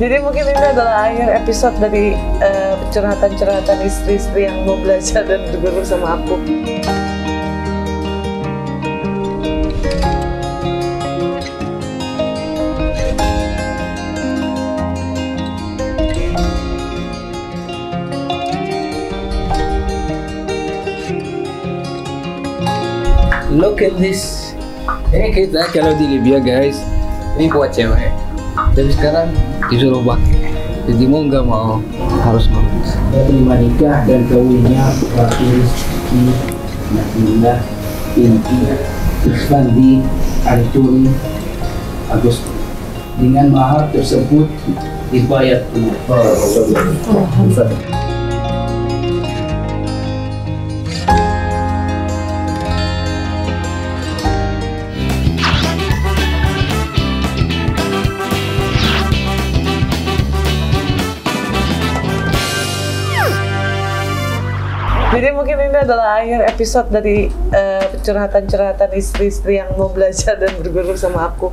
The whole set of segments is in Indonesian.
Jadi mungkin ini adalah akhir episode dari curhatan-curhatan istri-istri yang mau belajar dan berguru sama aku. Look at this. Ini kita kalau di Libya guys, ini buat cewek. Tapi sekarang disuruh pakai. Jadi mau nggak mau harus nurut. Terima nikah dan kawinnya Ratu Rizki Nabilah binti Isfandi Arjuni Agustus. Dengan mahar tersebut dibayar tunai. Jadi mungkin ini adalah akhir episode dari curhatan-curhatan istri-istri yang mau belajar dan berguru sama aku.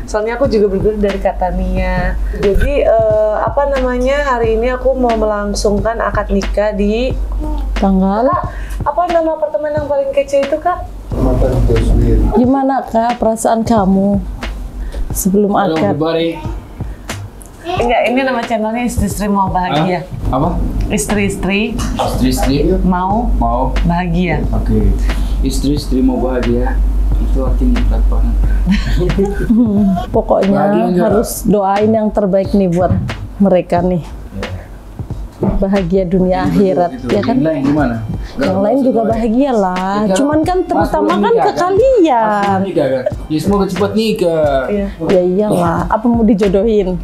Soalnya aku juga berguru dari Catania. Jadi hari ini aku mau melangsungkan akad nikah di tanggal. Apa nama apartemen yang paling kece itu, Kak? Gimana Kak perasaan kamu sebelum Halo akad? everybody. Enggak, ini nama channelnya Istri-Istri Mau Bahagia. Apa? Istri-istri Istri-istri mau bahagia. Oke. Istri-istri mau bahagia itu artinya berat banget. Pokoknya Bahagia harus doain yang terbaik nih buat mereka nih. Bahagia dunia akhirat, ya kan? Yang lain gimana? Yang lain juga bahagia lah. Ya, Cuman kan terutama pas kan nikah, ke kalian. Nikah kan? Ya semoga cepat nikah. Iya. Ya iyalah. Apa mau dijodohin?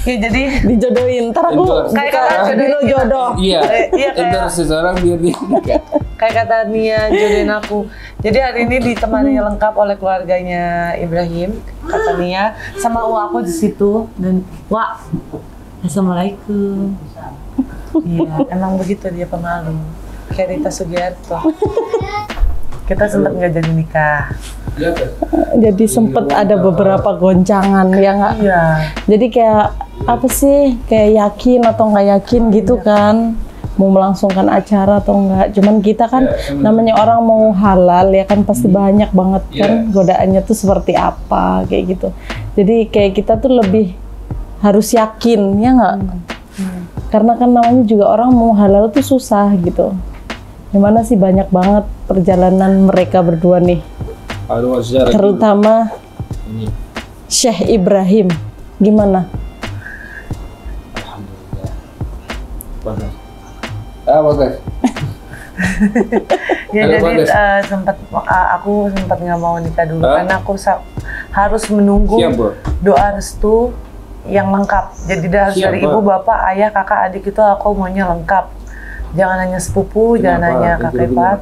Ya jadi Dijodohin. Ntar aku Endorse. Kayak buka kata biro jodoh. Iya. Iya, kayak- Endorse seseorang biar dia nikah. kayak kata Nia jodohin aku. Jadi hari ini ditemani lengkap oleh keluarganya Ibrahim, kata Nia, sama Wa aku di situ dan Wa, assalamualaikum. Iya, emang begitu dia pemalu. Kayak Rita Sugiarto. Kita sempat nggak jadi nikah. Jadi sempet ada beberapa goncangan ya nggak? Iya. Jadi kayak apa sih? Kayak yakin atau nggak yakin gitu kan? Mau melangsungkan acara atau enggak? Cuman kita kan namanya orang mau halal ya kan pasti banyak banget kan godaannya tuh seperti apa kayak gitu. Jadi kayak kita tuh lebih harus yakin ya nggak? Karena kan namanya juga orang mau halal tuh susah gitu. Gimana sih banyak banget perjalanan mereka berdua nih. Aduh, sejarah Terutama ini. Syekh Ibrahim. Gimana? Alhamdulillah. Bagus. Bagus. Ya Halo, jadi Bagas. aku sempat nggak mau nikah dulu karena aku harus menunggu Siap, Bu. doa restu yang lengkap. Jadi harus Siap, dari Bu. ibu, bapak, ayah, kakak, adik itu aku maunya lengkap. Jangan hanya sepupu, jangan hanya kakak ipar.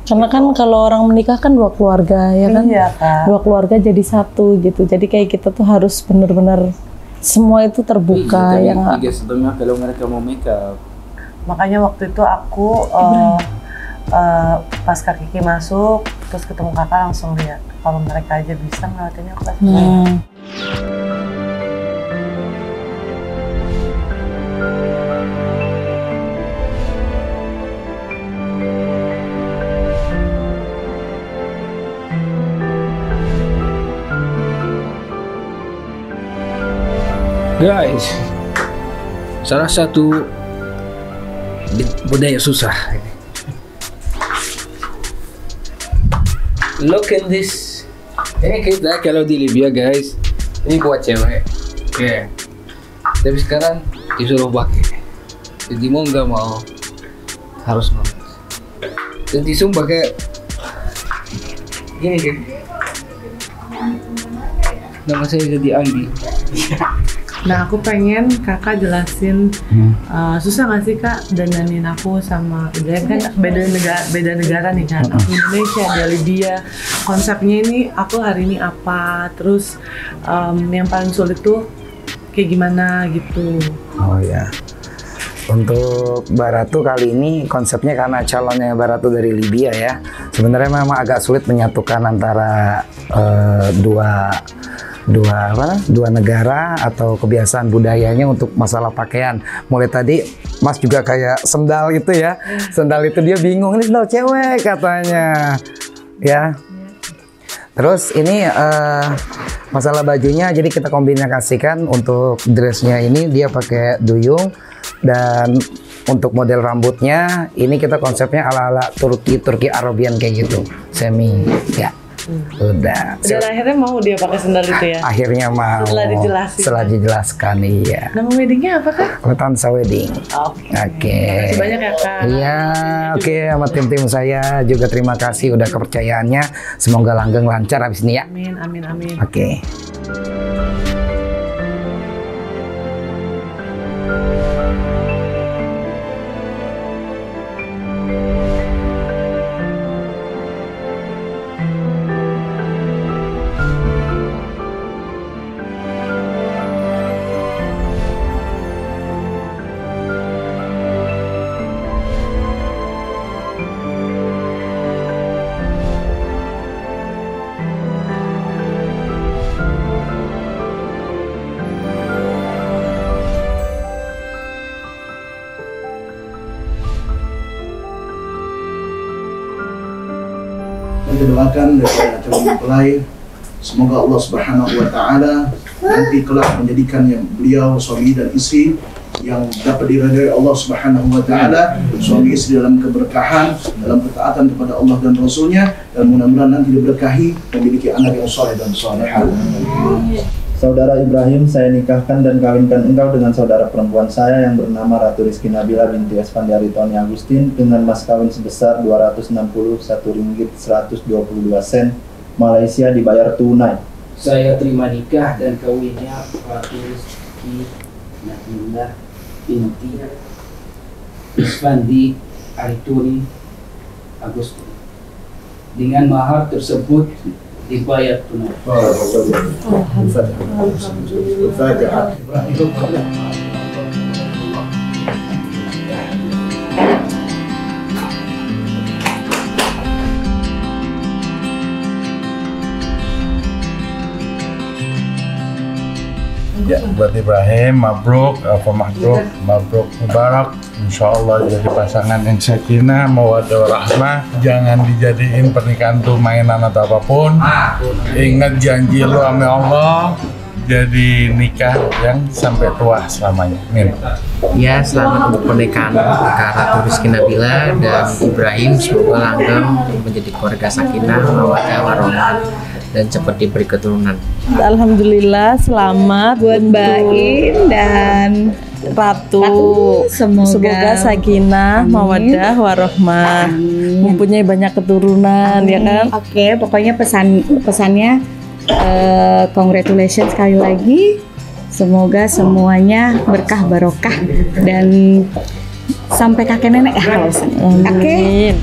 Karena kan kalau orang menikah kan dua keluarga ya kan? Iya, Kak. Dua keluarga jadi satu gitu. Jadi kayak kita tuh harus benar-benar semua itu terbuka ya nggak? Tiga setengah kalau mereka mau make up. Makanya waktu itu aku pas Kak Kiki masuk, terus ketemu kakak langsung lihat kalau mereka aja bisa ngeliatinnya aku pasti. Guys, salah satu budaya susah. Look at this. Ini kita kalau di Libya guys, ini buat cewek. Oke. Tapi sekarang disuruh pakai. Jadi mau nggak mau harus nurut. Jadi sumpah kayak gini kan. Nama saya jadi Andi. Nah, aku pengen kakak jelasin susah nggak sih kak dandanin aku sama Ibrahim kan beda negara nih kan. Aku Indonesia, dia Libya. Konsepnya ini aku hari ini apa, terus yang paling sulit tuh kayak gimana gitu. Oh ya, untuk Baratu kali ini konsepnya karena calonnya Baratu dari Libya ya. Sebenarnya memang agak sulit menyatukan antara dua dua negara atau kebiasaan budayanya untuk masalah pakaian. Mulai tadi Mas juga kayak sendal itu ya, sendal itu dia bingung, ini sendal cewek katanya, ya. Terus ini masalah bajunya, jadi kita kombinasikan untuk dressnya ini dia pakai duyung, dan untuk model rambutnya ini kita konsepnya ala-ala Turki Arabian kayak gitu, semi, ya. Udah. Dan akhirnya mau dia pakai sendal itu ya? Akhirnya mau. Setelah dijelaskan, iya. Nama weddingnya apa Kak? Lufthansa Wedding. Oke. Oke. Terima kasih banyak ya Kak. Iya, oke, sama tim-tim saya juga terima kasih udah kepercayaannya. Semoga langgeng lancar habis ini ya. Amin, amin, amin. Oke. Kita doakan daripada calon mempelai, semoga Allah Subhanahu wa Ta'ala nanti kelak menjadikannya beliau suami dan istri yang dapat diridhai Allah Subhanahu wa Ta'ala, suami istri dalam keberkahan, dalam ketaatan kepada Allah dan Rasulnya, dan mudah-mudahan nanti diberkahi memiliki anak yang soleh dan solehah. Saudara Ibrahim, saya nikahkan dan kawinkan engkau dengan saudara perempuan saya yang bernama Ratu Rizky Nabila binti Espandi Aritoni Agustin dengan mas kawin sebesar Rp261.122 Malaysia dibayar tunai. Saya terima nikah dan kawinnya Ratu Rizky Nabila binti Espandi Aritoni Agustin dengan mahar tersebut dibayar tunai. Ya, buat Ibrahim, mabruk, mabruk mubarak. Insya Allah jadi pasangan yang sakinah, mawaddah warahmah. Jangan dijadiin pernikahan tuh mainan atau apapun. Ingat janji lu sama Allah, jadi nikah yang sampai tua selamanya. Amin. Ya, selamat untuk pernikahan Kak Ratu Rizky Nabila dan Ibrahim. Semoga langgeng menjadi keluarga sakinah, mawaddah warahmah, dan cepat diberi keturunan. Alhamdulillah, selamat buat Mbak In dan Ratu. Semoga sakinah, mawaddah, warahmah, mempunyai banyak keturunan. Amin. Ya kan? Oke, pokoknya pesannya congratulations sekali lagi. Semoga semuanya berkah barokah dan sampai kakek nenek ya kalau kakek.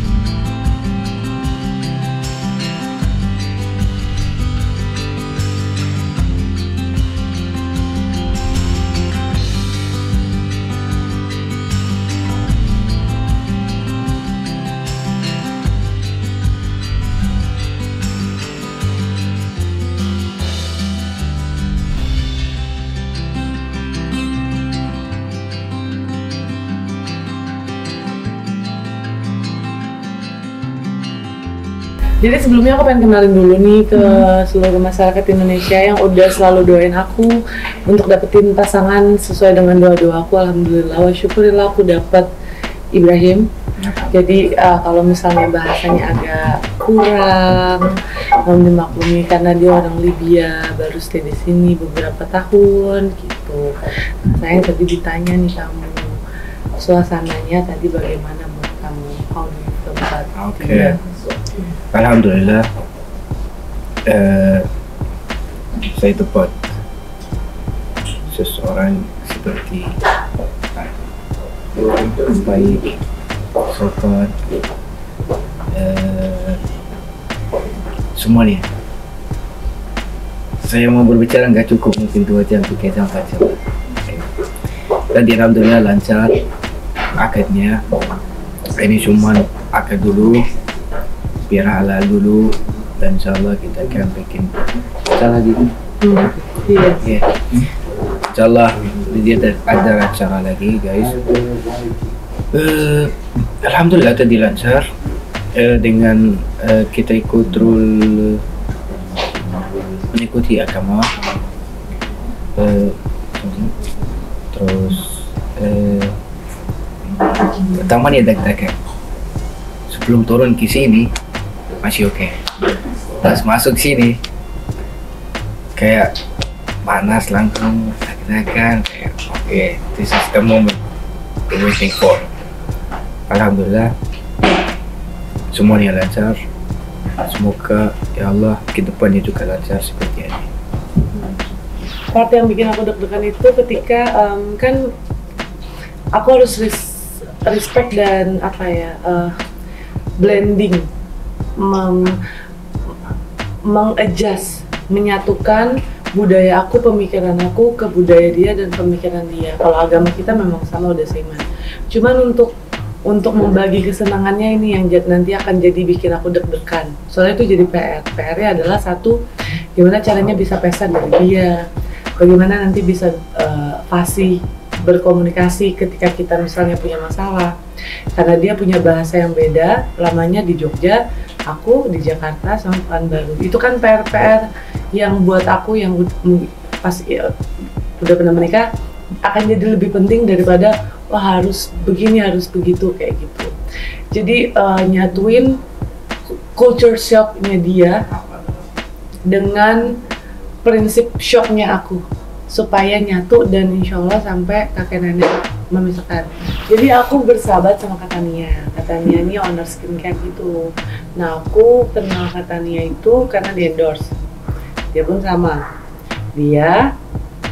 Jadi sebelumnya aku pengen kenalin dulu nih ke seluruh masyarakat Indonesia yang udah selalu doain aku untuk dapetin pasangan sesuai dengan doa-doa aku. Alhamdulillah wa syukurillah aku dapet Ibrahim. Jadi kalau misalnya bahasanya agak kurang, mohon dimaklumi karena dia orang Libya, baru stay di sini beberapa tahun gitu. Sayang tadi ditanya nih kamu, suasananya tadi bagaimana buat kamu? How do you feel about Oke. Alhamdulillah, saya dapat seseorang seperti baik, sopan, semuanya. Saya mau berbicara nggak cukup, mungkin 2 jam, 3 jam, 4 jam. Dan alhamdulillah lancar akadnya. Ini cuma akad dulu, biar halal dulu, dan insya Allah kita akan bikin salah lagi Iya. Ya. Insyaallah dia ada acara lagi guys. Alhamdulillah tadi lancar dengan kita ikut rule mengikuti agama. Terus pertama dia deg-degan sebelum turun ke sini masih oke. Pas masuk sini kayak panas langsung deg-degan kayak oke, this is the moment we're waiting for. Alhamdulillah semuanya lancar. Semoga ya Allah ke depannya juga lancar seperti ini. Part yang bikin aku deg-degan itu ketika kan aku harus respect dan blending, mengadjust, menyatukan budaya aku, pemikiran aku ke budaya dia dan pemikiran dia. Kalau agama kita memang sama, udah seiman. Cuman untuk membagi kesenangannya ini yang nanti akan jadi bikin aku deg-degan. Soalnya itu jadi PR. PR-nya adalah satu, gimana caranya bisa pesan dari dia, bagaimana nanti bisa fasih berkomunikasi ketika kita misalnya punya masalah. Karena dia punya bahasa yang beda, lamanya di Jogja, aku di Jakarta sama Pekanbaru. Itu kan PR-PR yang buat aku yang pas udah pernah menikah akan jadi lebih penting daripada wah harus begini, harus begitu, kayak gitu. Jadi nyatuin culture shocknya dia dengan prinsip shocknya aku supaya nyatu dan insya Allah sampai kakek nenek memisahkan. Jadi aku bersahabat sama Kak Tania. Kak Tania ini owner skincare gitu. Nah aku kenal Kak Tania itu karena di endorse. Dia pun sama. Dia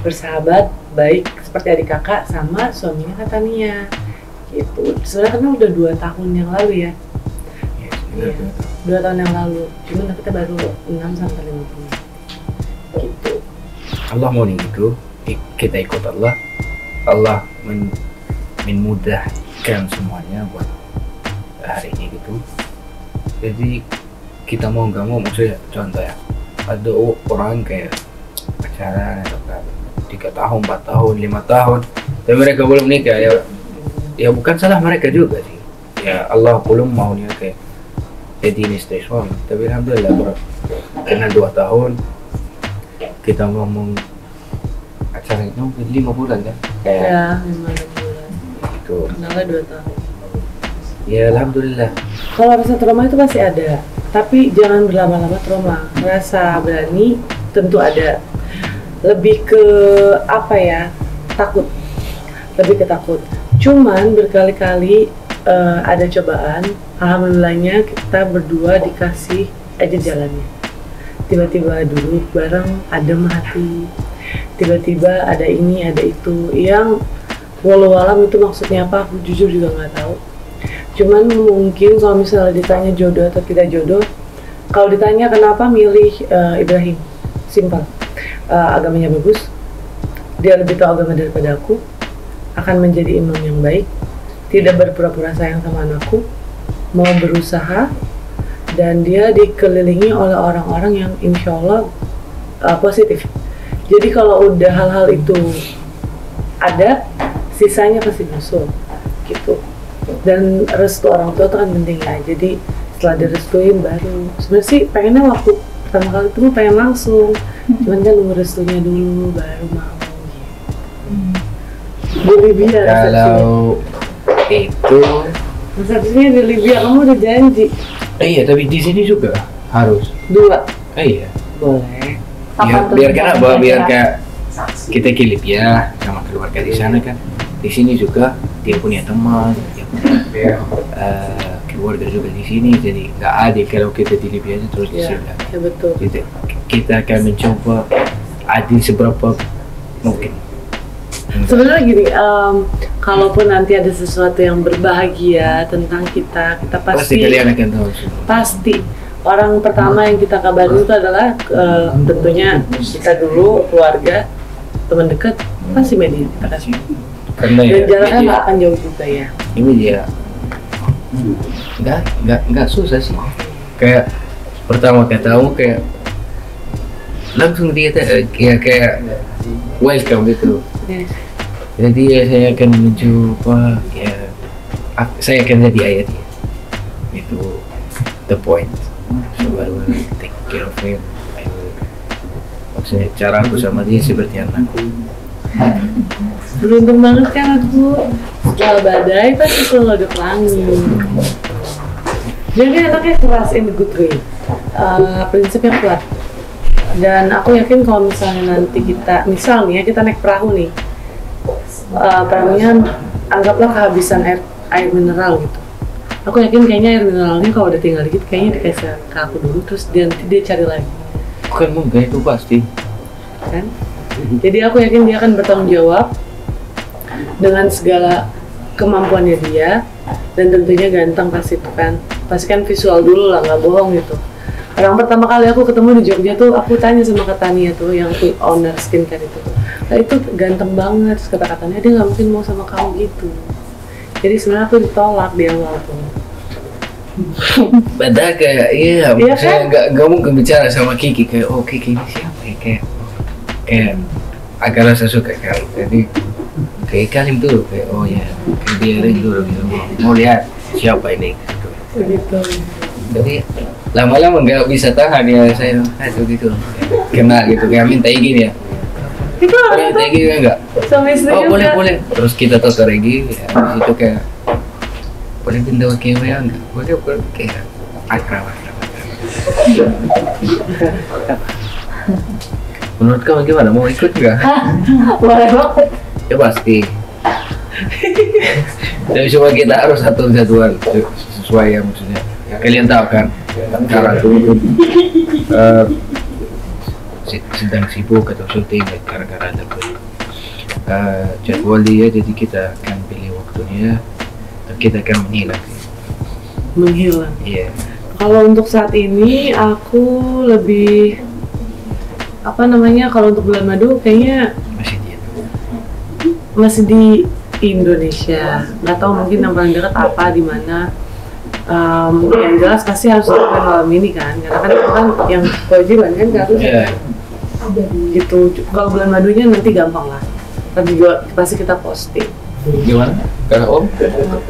bersahabat baik seperti adik kakak sama suaminya Kak Tania. Gitu. Sebenarnya kenal udah 2 tahun yang lalu ya. Iya, 2 tahun yang lalu. Cuman kita baru 6 sampai 5 tahun. Gitu. Allah mau gitu, kita ikut Allah. Allah memudahkan semuanya buat hari ini gitu. Jadi kita mau nggak mau, maksudnya contoh ya, ada orang kayak pacaran atau 3 tahun, 4 tahun, 5 tahun, dan mereka belum nikah ya bukan salah mereka juga sih. Ya Allah belum maunya kayak jadi ini istri suami. Tapi alhamdulillah bro, karena 2 tahun kita ngomong acara itu 5 bulan kan? Ya, 5 bulan. Itu. Kenalnya 2 tahun. Ya alhamdulillah. Kalau rasa trauma itu pasti ada, tapi jangan berlama-lama trauma. Rasa berani tentu ada. Lebih ke apa ya? Takut. Lebih ke takut. Cuman berkali-kali ada cobaan. Alhamdulillahnya kita berdua dikasih aja jalannya. Tiba-tiba duduk bareng, adem hati. Tiba-tiba ada ini, ada itu. Yang walau alam itu maksudnya apa? Aku jujur juga nggak tahu. Cuman mungkin kalau misalnya ditanya jodoh atau tidak jodoh, kalau ditanya kenapa milih Ibrahim, simpel. Agamanya bagus, dia lebih tahu agama daripada aku, akan menjadi imam yang baik, tidak berpura-pura sayang sama anakku, mau berusaha, dan dia dikelilingi oleh orang-orang yang insya Allah positif. Jadi kalau udah hal-hal itu ada, sisanya pasti nyusul gitu. Dan restu orang tua itu kan penting ya. Jadi setelah direstuin baru, sebenarnya sih pengennya waktu pertama kali itu pengen langsung, cuman kan nunggu restunya dulu baru mau gitu. Di Libya Kalau itu resepsinya di Libya, kamu udah janji. iya, tapi di sini juga harus 2. iya Boleh. biar kenapa, biar kayak kita ke Libya sama keluarga di sana kan, di sini juga dia punya teman, dia punya keluarga juga di sini, jadi nggak adil kalau kita di Libya aja terus di sini. Ya betul. Kita akan mencoba adil seberapa mungkin. Sebenarnya gini, kalaupun nanti ada sesuatu yang berbahagia tentang kita Pasti kalian akan tahu. Pasti orang pertama yang kita kabarin itu adalah tentunya kita dulu, keluarga, teman dekat, pasti media kita kasih. Karena Dan ya, jaraknya nggak akan jauh juga ya. Ini dia nggak susah sih. Kayak pertama kita tahu kayak langsung dia kayak welcome gitu. Yes. Jadi saya akan mencoba saya akan jadi ayah dia. Itu the point. So I will take care of him. Maksudnya cara aku sama dia seperti anakku. Beruntung banget kan aku, setelah badai pasti selalu ada pelangi. Jadi anaknya keras in the good way, prinsipnya kuat. Dan aku yakin kalau misalnya nanti kita naik perahu nih, perahunya anggaplah kehabisan air mineral gitu. Aku yakin kayaknya air mineralnya kalau udah tinggal dikit kayaknya dikasih ke aku dulu, terus nanti dia cari lagi. Bukan mungkin itu pasti. Kan? Jadi aku yakin dia akan bertanggung jawab dengan segala kemampuannya dia, dan tentunya ganteng pasti itu kan. Pasti kan visual dulu lah, nggak bohong gitu. Orang pertama kali aku ketemu di Jogja tuh, aku tanya sama Kak Tania tuh, yang owner skincare itu. Nah, itu ganteng banget, terus kata katanya dia nggak mungkin mau sama kamu gitu. Jadi sebenarnya aku ditolak di awal tuh. Padahal kayak saya kan? nggak mungkin bicara sama Kiki kayak Kiki ini siapa ya, kayak agak rasa suka kali. Jadi kayak Kalim tuh kayak kayak biarin dulu gitu, mau lihat siapa ini gitu. Jadi lama-lama nggak bisa tahan ya saya gitu kena gitu kayak minta izin ya. Itu minta izin enggak? Sama istri juga. Boleh. Terus kita tutor lagi ya, itu kayak boleh pindah ke WA enggak? Boleh kayak akrab. Menurut kamu gimana? Mau ikut nggak? Boleh banget. Ya pasti. Tapi cuma kita harus atur jadwal sesuai yang maksudnya. Kalian tahu kan? Karena tuh sedang sibuk atau syuting gara-gara ada jadwal dia, jadi kita akan pilih waktunya dan kita akan menghilang. Iya. Kalau untuk saat ini aku lebih kalau untuk bulan madu kayaknya masih di Indonesia. Nggak tahu mungkin yang paling dekat apa di mana. Yang jelas pasti harus lakukan malam ini kan, karena kan itu kan yang kewajiban kan harusnya. Gitu. Kalau bulan madunya nanti gampang lah. Tapi juga pasti kita posting. Gimana? Karena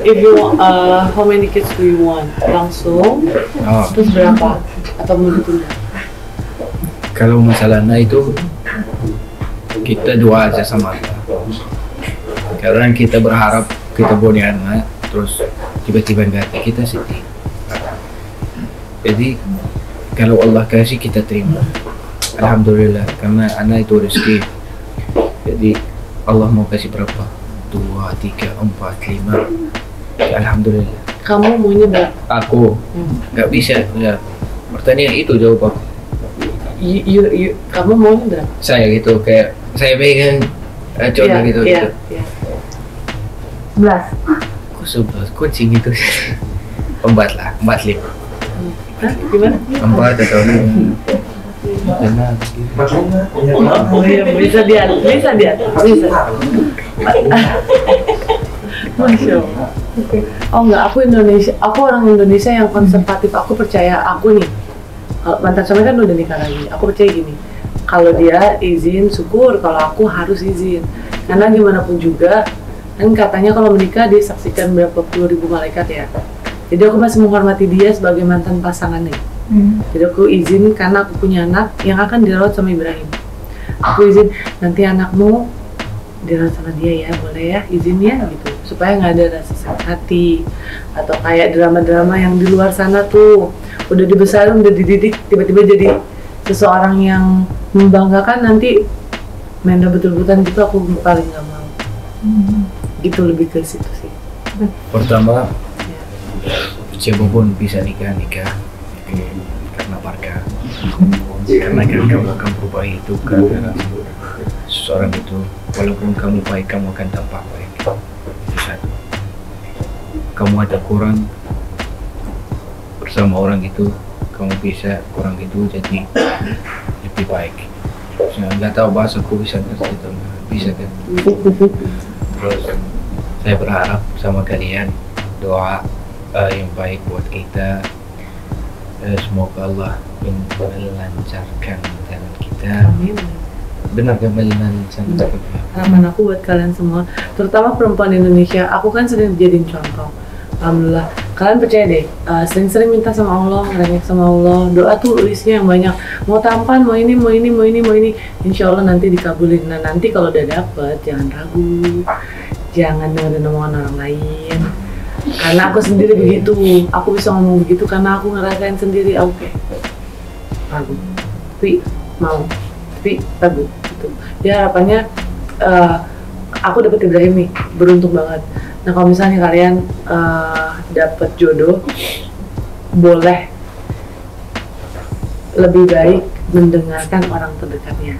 If you how many kids do you want? Langsung? Terus berapa? Atau mau ditunda? Kalau masalahnya itu kita doa aja sama Allah. Karena kita berharap kita punya anak, terus tiba-tiba nggak ada, kita sedih. Jadi kalau Allah kasih kita terima. Alhamdulillah, karena anak itu rezeki. Jadi Allah mau kasih berapa? 2, 3, 4, 5. Ya, alhamdulillah. Kamu maunya berapa? Aku nggak bisa. Ya, pertanyaan itu jawab aku. Kamu maunya berapa? Saya gitu, kayak saya pegang contoh gitu. 11. Kok 11? Kucing itu 4 lah, 4, 5. Gimana? 4 atau 5. Bisa dia. Masya Allah. Oh enggak, aku orang Indonesia yang konservatif. Aku percaya aku nih, mantan suami kan udah nikah lagi. Aku percaya gini, kalau dia izin syukur, kalau aku harus izin. Karena gimana pun juga, kan katanya kalau menikah dia saksikan berapa puluh ribu malaikat ya. Jadi aku masih menghormati dia sebagai mantan pasangannya. Jadi aku izin karena aku punya anak yang akan dirawat sama Ibrahim. Aku izin nanti anakmu dirawat sama dia ya, boleh ya, izin ya gitu, supaya nggak ada rasa sakit hati atau kayak drama-drama yang di luar sana tuh udah dibesarin, udah dididik, tiba-tiba jadi seseorang yang membanggakan nanti main rebut-rebutan gitu. Aku paling nggak mau. Gitu, lebih ke situ sih. Pertama, siapapun bisa nikah karena warga, karena kan kamu berubah itu karena seseorang itu, walaupun kamu baik kamu akan tampak baik. Itu satu. Kamu ada kurang bersama orang itu, kamu bisa kurang itu jadi lebih baik. Saya nggak tahu bahasaku bisa kan? Terus saya berharap sama kalian doa yang baik buat kita. Semoga Allah melancarkan pernikahan kita. Amin. Benar kan Mbak Lina? Harapan aku buat kalian semua, terutama perempuan Indonesia, aku kan sering dijadiin contoh. Alhamdulillah, kalian percaya deh, sering-sering minta sama Allah, ngerengek sama Allah, doa tuh listnya yang banyak, mau tampan, mau ini, insya Allah nanti dikabulin. Nah nanti kalau udah dapet, jangan ragu, jangan dengerin omongan orang lain, karena aku sendiri begitu, aku bisa ngomong begitu karena aku ngerasain sendiri. Oke, ragu, tapi mau, tapi ragu, gitu. Ya harapannya, aku dapet Ibrahim nih, beruntung banget. Nah kalau misalnya kalian dapet jodoh, boleh lebih baik mendengarkan orang terdekatnya,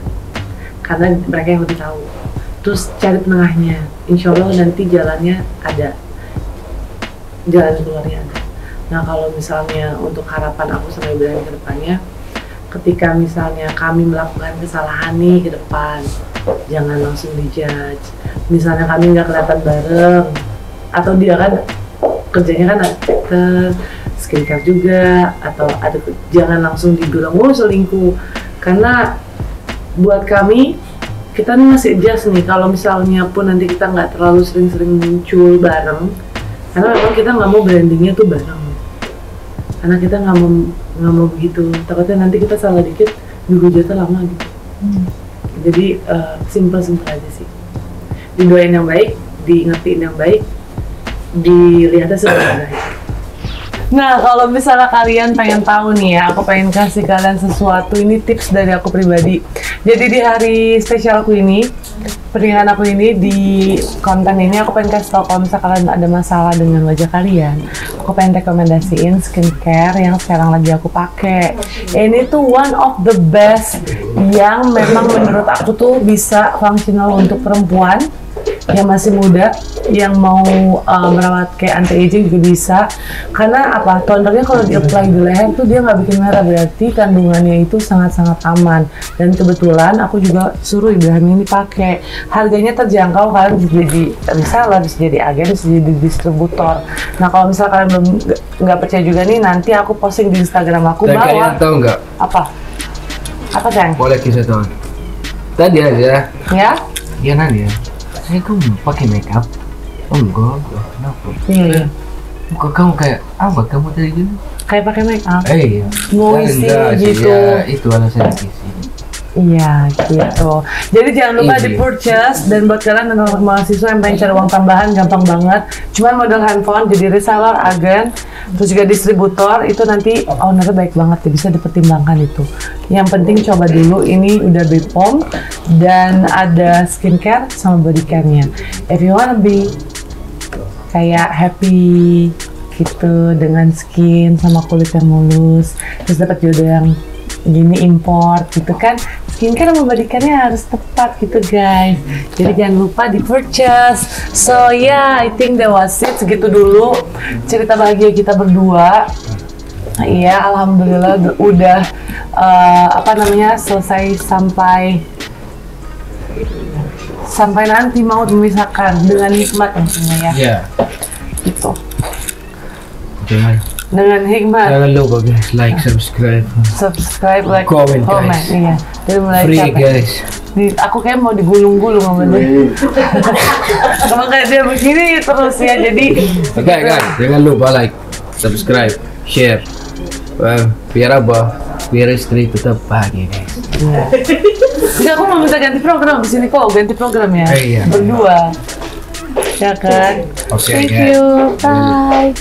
karena mereka yang lebih tahu. Terus cari penengahnya, insya Allah nanti jalannya ada, jalan keluarnya ada. Nah kalau misalnya untuk harapan aku sama Ibrahim ke depannya, ketika misalnya kami melakukan kesalahan nih ke depan, jangan langsung dijudge. Misalnya kami nggak kelihatan bareng, atau dia kan kerjanya kan arsitektur, skincare juga, atau ada, jangan langsung dibilang selingkuh, karena buat kami kita nih masih adjust nih. Kalau misalnya pun nanti kita nggak terlalu sering-sering muncul bareng, karena memang kita nggak mau brandingnya tuh bareng, karena kita nggak mau begitu, takutnya nanti kita salah dikit dihujatnya lama gitu. Jadi simple aja sih, didoain yang baik, diingetin yang baik, dilihatnya sebagai baik. Nah kalau misalnya kalian pengen tahu nih ya, aku pengen kasih kalian sesuatu, ini tips dari aku pribadi. Jadi di hari spesial aku ini, pernikahan aku ini, di konten ini aku pengen kasih tau kalau misalnya kalian ada masalah dengan wajah kalian, aku pengen rekomendasiin skincare yang sekarang lagi aku pakai. Ini tuh one of the best yang memang menurut aku tuh bisa fungsional untuk perempuan yang masih muda, yang mau merawat kayak anti-aging juga bisa. Karena apa? Tonernya kalau di-apply di leher tuh dia nggak bikin merah, berarti kandungannya itu sangat-sangat aman. Dan kebetulan aku juga suruh Ibrahim ini pakai. Harganya terjangkau, kalian bisa jadi reseller, bisa jadi agen, bisa jadi distributor. Nah kalau misalnya kalian belum nggak percaya juga nih, nanti aku posting di Instagram aku bahwa. Kalian tahu nggak? Apa? Apa sayang? Boleh kisah tahun. Tadi aja. Ya? Iya Nadia, saya tuh pakai makeup. Oh enggak, kenapa? Iya. Muka kamu kayak apa kamu tadi gitu? Kayak pakai make up. Iya. Ngisi gitu. Ya, itu alasan sih. Iya gitu. Jadi jangan lupa Easy. di purchase, dan buat kalian anak mahasiswa yang pengen cari uang tambahan gampang banget. Cuman modal handphone, jadi reseller, agen, terus juga distributor itu nanti ownernya baik banget ya, bisa dipertimbangkan itu. Yang penting coba dulu, ini udah Bepom dan ada skincare sama body care-nya. If you wanna be kayak happy gitu dengan skin sama kulit yang mulus, terus dapat jodoh yang gini import gitu kan, skincare sama body care-nya harus tepat gitu guys. Jadi jangan lupa di purchase. So yeah, I think that was it, segitu dulu cerita bahagia kita berdua. Iya, alhamdulillah udah selesai sampai nanti mau memisahkan dengan hikmat intinya ya. Iya. Gitu. Jangan. Dengan hikmat. Jangan lupa guys, like, subscribe, Like, comment guys. Iya. Dari mulai Free capek. guys. Aku kayak mau digulung-gulung sama dia. Kalau kayak dia begini terus ya, jadi. Oke guys, jangan lupa like, subscribe, share. Biar apa? Biar istri tetap bahagia guys. Jadi aku mau minta ganti program di sini kok, ganti program ya. Iya. Berdua. Ya kan? Oke, Thank guys. you. Bye.